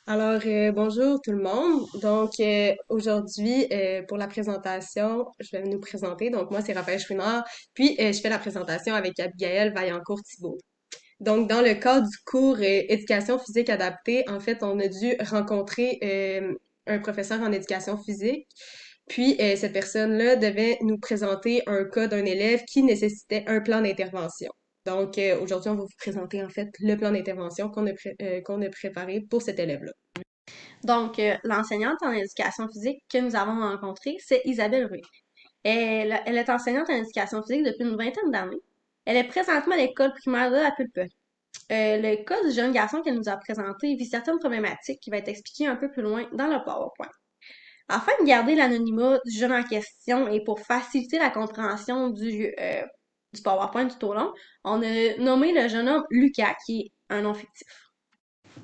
Bonjour tout le monde. Aujourd'hui, pour la présentation, je vais nous présenter. Donc, moi, c'est Raphaël Chouinard, puis je fais la présentation avec Abigail Vaillancourt-Thibault. Donc, dans le cadre du cours éducation physique adaptée, en fait, on a dû rencontrer un professeur en éducation physique. Puis, cette personne-là devait nous présenter un cas d'un élève qui nécessitait un plan d'intervention. Aujourd'hui, on va vous présenter en fait le plan d'intervention qu'on a préparé pour cet élève-là. L'enseignante en éducation physique que nous avons rencontrée, c'est Isabelle Ruy. Elle est enseignante en éducation physique depuis une vingtaine d'années. Elle est présentement à l'école primaire de la Pulperie. Le cas du jeune garçon qu'elle nous a présenté vit certaines problématiques qui va être expliquées un peu plus loin dans le PowerPoint. Afin de garder l'anonymat du jeune en question et pour faciliter la compréhension du PowerPoint tout au long, on a nommé le jeune homme Lucas, qui est un nom fictif.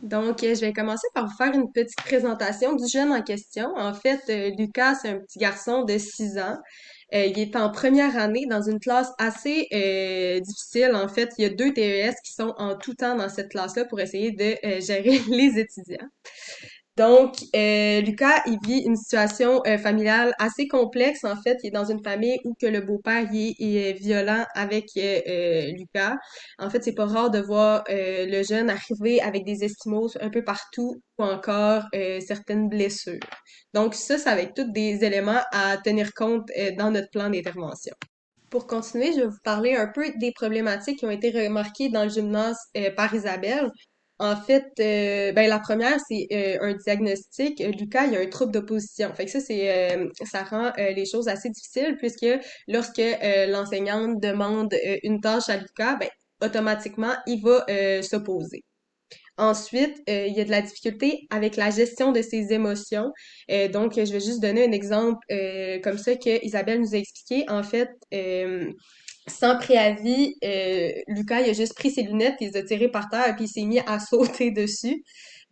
Je vais commencer par vous faire une petite présentation du jeune en question. En fait, Lucas, c'est un petit garçon de 6 ans. Il est en première année dans une classe assez difficile. En fait, il y a deux TES qui sont en tout temps dans cette classe-là pour essayer de gérer les étudiants. Lucas, il vit une situation familiale assez complexe. En fait, il est dans une famille où que le beau-père il est violent avec Lucas. En fait, c'est pas rare de voir le jeune arriver avec des esquimaux un peu partout ou encore certaines blessures. Donc ça va être tous des éléments à tenir compte dans notre plan d'intervention. Pour continuer, je vais vous parler un peu des problématiques qui ont été remarquées dans le gymnase par Isabelle. En fait, la première, c'est un diagnostic. Lucas, il a un trouble d'opposition. Fait que ça rend les choses assez difficiles puisque lorsque l'enseignante demande une tâche à Lucas, ben, automatiquement, il va s'opposer. Ensuite, il y a de la difficulté avec la gestion de ses émotions. Je vais juste donner un exemple comme ça que Isabelle nous a expliqué. En fait, sans préavis, Lucas, il a juste pris ses lunettes, il les a tirées par terre, puis il s'est mis à sauter dessus.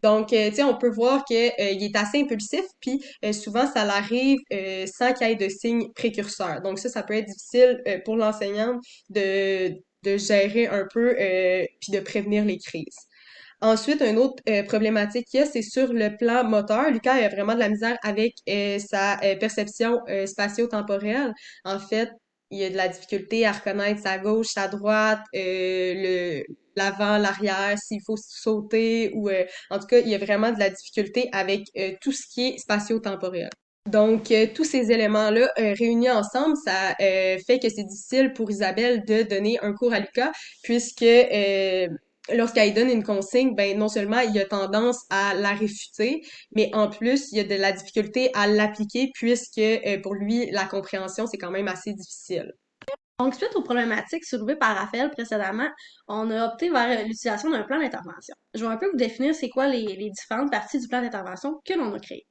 Tu sais, on peut voir que il est assez impulsif, puis souvent, ça l'arrive sans qu'il y ait de signes précurseurs. Donc ça peut être difficile pour l'enseignante de gérer un peu, puis de prévenir les crises. Ensuite, une autre problématique qu'il y a, c'est sur le plan moteur. Lucas a vraiment de la misère avec sa perception spatio-temporelle. En fait, il y a de la difficulté à reconnaître sa gauche, sa droite, l'avant, l'arrière, s'il faut sauter ou en tout cas, il y a vraiment de la difficulté avec tout ce qui est spatio-temporel. Tous ces éléments-là réunis ensemble, ça fait que c'est difficile pour Isabelle de donner un cours à Lucas, puisque lorsqu'elle donne une consigne, ben non seulement il a tendance à la réfuter, mais en plus il y a de la difficulté à l'appliquer, puisque pour lui la compréhension c'est quand même assez difficile. Donc, suite aux problématiques soulevées par Raphaël précédemment, on a opté vers l'utilisation d'un plan d'intervention. Je vais un peu vous définir c'est quoi les différentes parties du plan d'intervention que l'on a créé.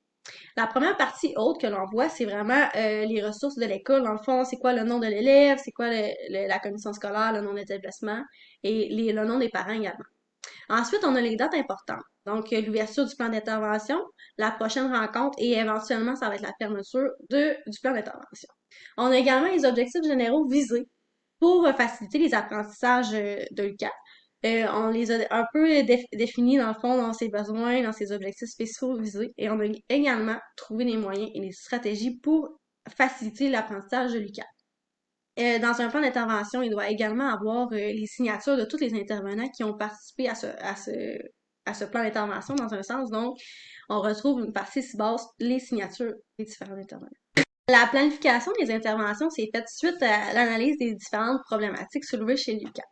La première partie haute que l'on voit, c'est vraiment les ressources de l'école. Dans le fond, c'est quoi le nom de l'élève, c'est quoi la commission scolaire, le nom d'établissement et le nom des parents également. Ensuite, on a les dates importantes. Donc, l'ouverture du plan d'intervention, la prochaine rencontre et éventuellement, ça va être la fermeture du plan d'intervention. On a également les objectifs généraux visés pour faciliter les apprentissages de Lucas. On les a un peu définis dans le fond, dans ses besoins, dans ses objectifs spéciaux visés, et on a également trouvé des moyens et des stratégies pour faciliter l'apprentissage de Lucas. Dans un plan d'intervention, il doit également avoir les signatures de tous les intervenants qui ont participé à ce plan d'intervention dans un sens. Donc, on retrouve une partie si basse, les signatures des différents intervenants. La planification des interventions s'est faite suite à l'analyse des différentes problématiques soulevées chez Lucas.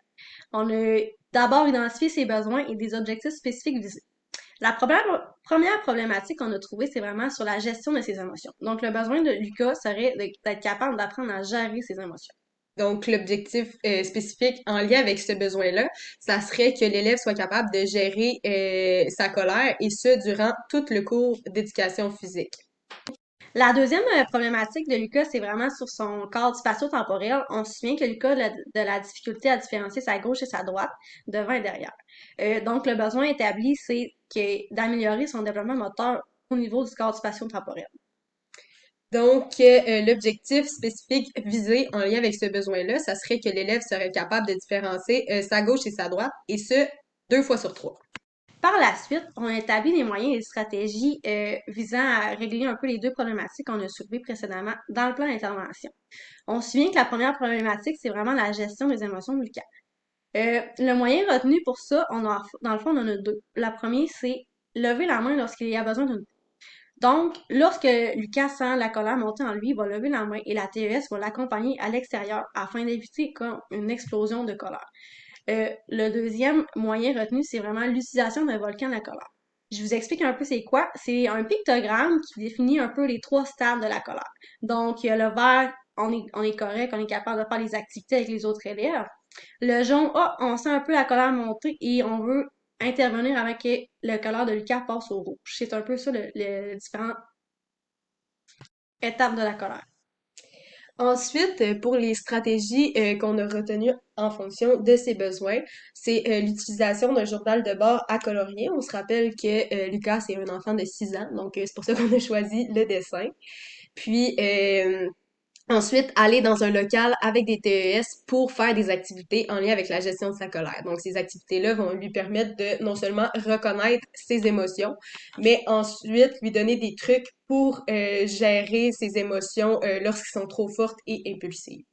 On a d'abord identifié ses besoins et des objectifs spécifiques visés. Première problématique qu'on a trouvée, c'est vraiment sur la gestion de ses émotions. Donc, le besoin de Lucas serait d'être capable d'apprendre à gérer ses émotions. Donc, l'objectif spécifique en lien avec ce besoin-là, ça serait que l'élève soit capable de gérer sa colère et ce, durant tout le cours d'éducation physique. La deuxième problématique de Lucas, c'est vraiment sur son cadre spatio-temporel. On se souvient que Lucas a de la difficulté à différencier sa gauche et sa droite, devant et derrière. Donc, le besoin établi, c'est d'améliorer son développement moteur au niveau du cadre spatio-temporel. L'objectif spécifique visé en lien avec ce besoin-là, ça serait que l'élève serait capable de différencier sa gauche et sa droite, et ce, 2 fois sur 3. Par la suite, on a établi des moyens et des stratégies visant à régler un peu les deux problématiques qu'on a soulevées précédemment dans le plan d'intervention. On se souvient que la première problématique, c'est vraiment la gestion des émotions de Lucas. Le moyen retenu pour ça, dans le fond, on en a deux. La première, c'est lever la main lorsqu'il y a besoin d'une. Donc, lorsque Lucas sent la colère monter en lui, il va lever la main et la TES va l'accompagner à l'extérieur afin d'éviter comme une explosion de colère. Le deuxième moyen retenu, c'est vraiment l'utilisation d'un volcan de la colère. Je vous explique un peu c'est quoi. C'est un pictogramme qui définit un peu les trois stades de la colère. Donc, il y a le vert, on est correct, on est capable de faire les activités avec les autres élèves. Le jaune, on sent un peu la colère monter et on veut intervenir avec que le colère de Lucas passe au rouge. C'est un peu ça les différentes étapes de la colère. Ensuite, pour les stratégies qu'on a retenues en fonction de ses besoins, c'est l'utilisation d'un journal de bord à colorier. On se rappelle que Lucas est un enfant de 6 ans, donc c'est pour ça qu'on a choisi le dessin. Puis ensuite, aller dans un local avec des TES pour faire des activités en lien avec la gestion de sa colère. Donc, ces activités-là vont lui permettre de non seulement reconnaître ses émotions, mais ensuite lui donner des trucs pour gérer ses émotions lorsqu'elles sont trop fortes et impulsives.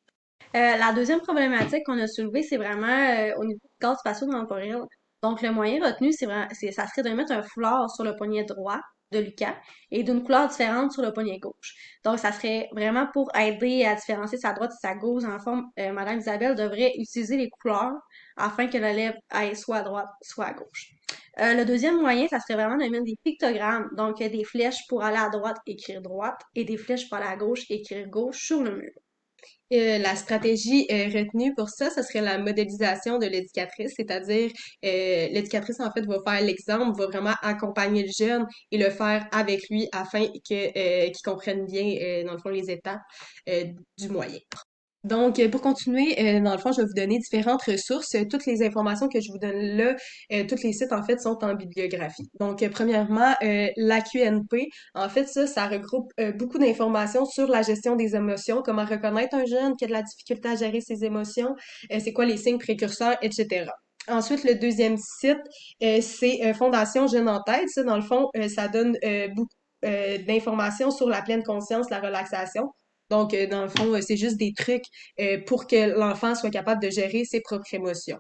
La deuxième problématique qu'on a soulevée, c'est vraiment au niveau du cadre spatio-temporel. Donc, le moyen retenu, ça serait de mettre un foulard sur le poignet droit de Lucas et d'une couleur différente sur le poignet gauche. Donc, ça serait vraiment pour aider à différencier sa droite et sa gauche. En forme, Madame Isabelle devrait utiliser les couleurs afin que l'élève aille soit à droite, soit à gauche. Le deuxième moyen, ça serait vraiment de mettre des pictogrammes, donc des flèches pour aller à droite, écrire droite, et des flèches pour aller à gauche, écrire gauche sur le mur. La stratégie retenue pour ça, ce serait la modélisation de l'éducatrice, c'est-à-dire l'éducatrice en fait va faire l'exemple, va vraiment accompagner le jeune et le faire avec lui afin qu'il comprenne bien dans le fond les étapes euh, du moyen. Donc, pour continuer, dans le fond, je vais vous donner différentes ressources. Toutes les informations que je vous donne là, tous les sites, en fait, sont en bibliographie. Donc, premièrement, la QNP, en fait, ça regroupe beaucoup d'informations sur la gestion des émotions, comment reconnaître un jeune qui a de la difficulté à gérer ses émotions, c'est quoi les signes précurseurs, etc. Ensuite, le deuxième site, c'est Fondation Jeunes en Tête. Ça, dans le fond, ça donne beaucoup d'informations sur la pleine conscience, la relaxation. Donc, dans le fond, c'est juste des trucs pour que l'enfant soit capable de gérer ses propres émotions.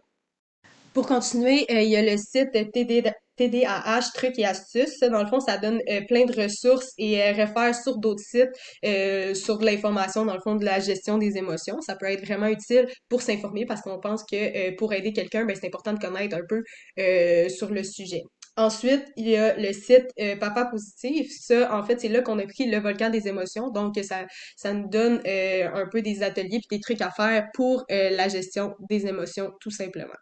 Pour continuer, il y a le site TDAH, trucs et astuces. Ça, dans le fond, ça donne plein de ressources et réfère sur d'autres sites sur de l'information, dans le fond, de la gestion des émotions. Ça peut être vraiment utile pour s'informer parce qu'on pense que pour aider quelqu'un, ben, c'est important de connaître un peu sur le sujet. Ensuite, il y a le site Papa Positif. Ça, en fait, c'est là qu'on a pris le volcan des émotions. Donc, ça nous donne un peu des ateliers et des trucs à faire pour la gestion des émotions, tout simplement.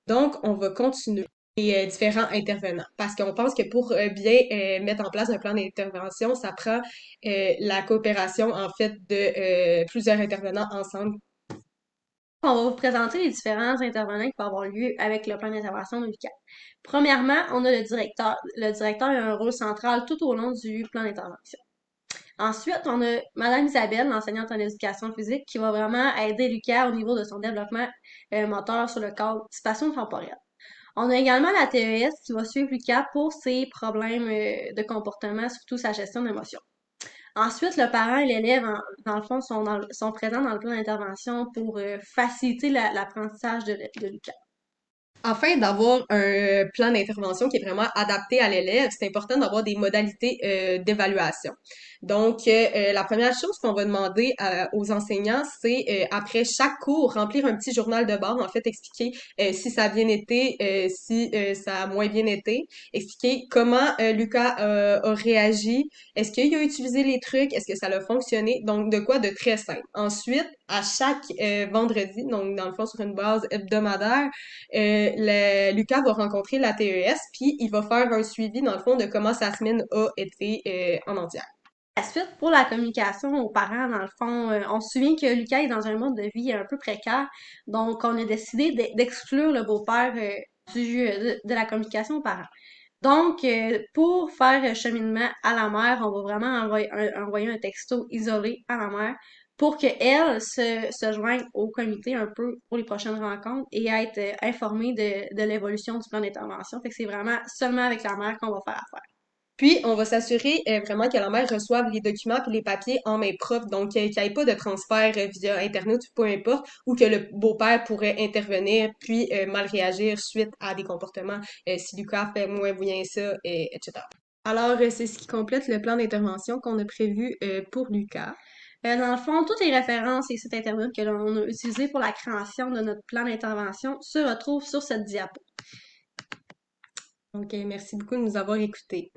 Donc, on va continuer les différents intervenants parce qu'on pense que pour bien mettre en place un plan d'intervention, ça prend la coopération, en fait, de plusieurs intervenants ensemble. On va vous présenter les différents intervenants qui peuvent avoir lieu avec le plan d'intervention de l'UQAM. Premièrement, on a le directeur. Le directeur a un rôle central tout au long du plan d'intervention. Ensuite, on a Madame Isabelle, l'enseignante en éducation physique, qui va vraiment aider Lucas au niveau de son développement moteur sur le cadre spatio-temporel. On a également la TES qui va suivre Lucas pour ses problèmes de comportement, surtout sa gestion d'émotions. Ensuite, le parent et l'élève, dans le fond, sont présents dans le plan d'intervention pour faciliter l'apprentissage de Lucas. Afin d'avoir un plan d'intervention qui est vraiment adapté à l'élève, c'est important d'avoir des modalités d'évaluation. Donc, la première chose qu'on va demander aux enseignants, c'est après chaque cours, remplir un petit journal de bord, en fait, expliquer si ça a bien été, si ça a moins bien été, expliquer comment Lucas a réagi, est-ce qu'il a utilisé les trucs, est-ce que ça a fonctionné, donc de quoi de très simple. Ensuite, à chaque vendredi, donc dans le fond sur une base hebdomadaire, Lucas va rencontrer la TES, puis il va faire un suivi, dans le fond, de comment sa semaine a été en entière. La suite, pour la communication aux parents, dans le fond, on se souvient que Lucas est dans un mode de vie un peu précaire, donc on a décidé d'exclure le beau-père de la communication aux parents. Donc, pour faire cheminement à la mère, on va vraiment envoyer un texto isolé à la mère pour qu'elle se joigne au comité un peu pour les prochaines rencontres et être informée de l'évolution du plan d'intervention. Fait que c'est vraiment seulement avec la mère qu'on va faire affaire. Puis, on va s'assurer vraiment que la mère reçoive les documents et les papiers en main propre, donc qu'il n'y ait pas de transfert via Internet ou peu importe, ou que le beau-père pourrait intervenir puis mal réagir suite à des comportements si Lucas fait moins bien ça, etc. Alors, c'est ce qui complète le plan d'intervention qu'on a prévu pour Lucas. Dans le fond, toutes les références et sites internet que l'on a utilisés pour la création de notre plan d'intervention se retrouvent sur cette diapo. Donc, merci beaucoup de nous avoir écoutés.